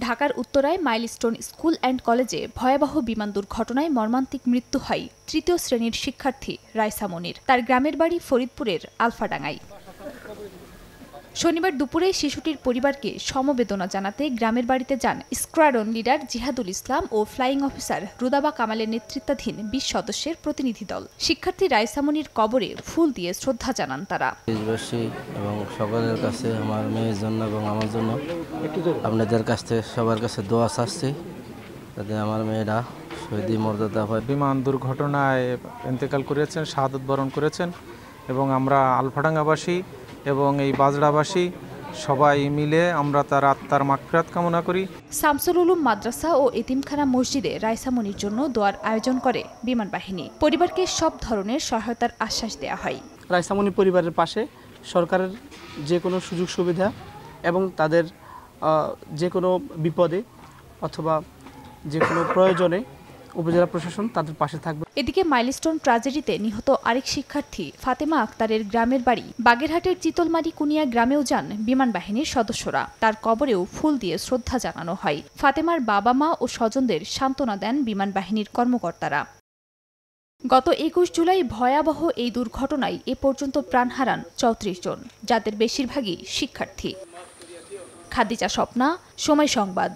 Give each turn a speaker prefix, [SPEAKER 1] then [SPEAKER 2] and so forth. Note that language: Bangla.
[SPEAKER 1] ঢাকার উত্তরায় মাইলস্টোন স্কুল অ্যান্ড কলেজে ভয়াবহ বিমান দুর্ঘটনায় মর্মান্তিক মৃত্যু হয় তৃতীয় শ্রেণীর শিক্ষার্থী রাইসা মনির। তার গ্রামের বাড়ি ফরিদপুরের আলফাডাঙ্গায়। শনিবার দুপুরে শিশুটির পরিবারকে সমবেদনা জানাতে গ্রামের বাড়িতে যান স্কোয়াড্রন লিডার জিহাদুল ইসলাম ও ফ্লাইং অফিসার রুদাবা কামালের নেতৃত্বাধীন ২০ সদস্যের প্রতিনিধি দল। শিক্ষার্থী রাইসা মনির কবরে ফুল দিয়ে শ্রদ্ধা জানান তারা।
[SPEAKER 2] দেশবাসী এবং সকলের কাছে, আমার মেয়ের জন্য এবং আমার জন্য আপনাদের কাছ থেকে সবার কাছে দোয়া চাচ্ছি, যাতে আমার মেয়েরা শহীদি মর্যাদা পায়।
[SPEAKER 3] বিমান দুর্ঘটনায় ইন্তেকাল করেছেন, শাহাদত বরণ করেছেন এবং আমরা আলফাডাঙ্গাবাসী এবং এই বাজড়াবাসী সবাই মিলে আমরা তার আত্মার মাগফিরাত কামনা করি।
[SPEAKER 1] শামসুল উলুম মাদ্রাসা ও এতিমখানা মসজিদে রাইসা মনির জন্য দোয়ার আয়োজন করে বিমান বাহিনী। পরিবারকে সব ধরনের সহায়তার আশ্বাস দেওয়া হয়।
[SPEAKER 4] রাইসা মনির পরিবারের পাশে সরকারের যে কোনো সুযোগ সুবিধা এবং তাদের যে কোনো বিপদে অথবা যে কোনো প্রয়োজনে উপজেলা প্রশাসন তাদের পাশে থাকবে।
[SPEAKER 1] এদিকে মাইলস্টোন ট্র্যাজেডিতে নিহত আরেক শিক্ষার্থী ফাতেমা আক্তারের গ্রামের বাড়ি বাগেরহাটের চিতলমারি কুনিয়া গ্রামেও যান বিমান বাহিনীর সদস্যরা। তার কবরেও ফুল দিয়ে শ্রদ্ধা জানানো হয়। ফাতেমার বাবা মা ও স্বজনদের সান্ত্বনা দেন বিমান বাহিনীর কর্মকর্তারা। গত ২১ জুলাই ভয়াবহ এই দুর্ঘটনায় এ পর্যন্ত প্রাণ হারান ৩৪ জন, যাদের বেশিরভাগই শিক্ষার্থী। খাদিজা স্বপ্না, সময় সংবাদ।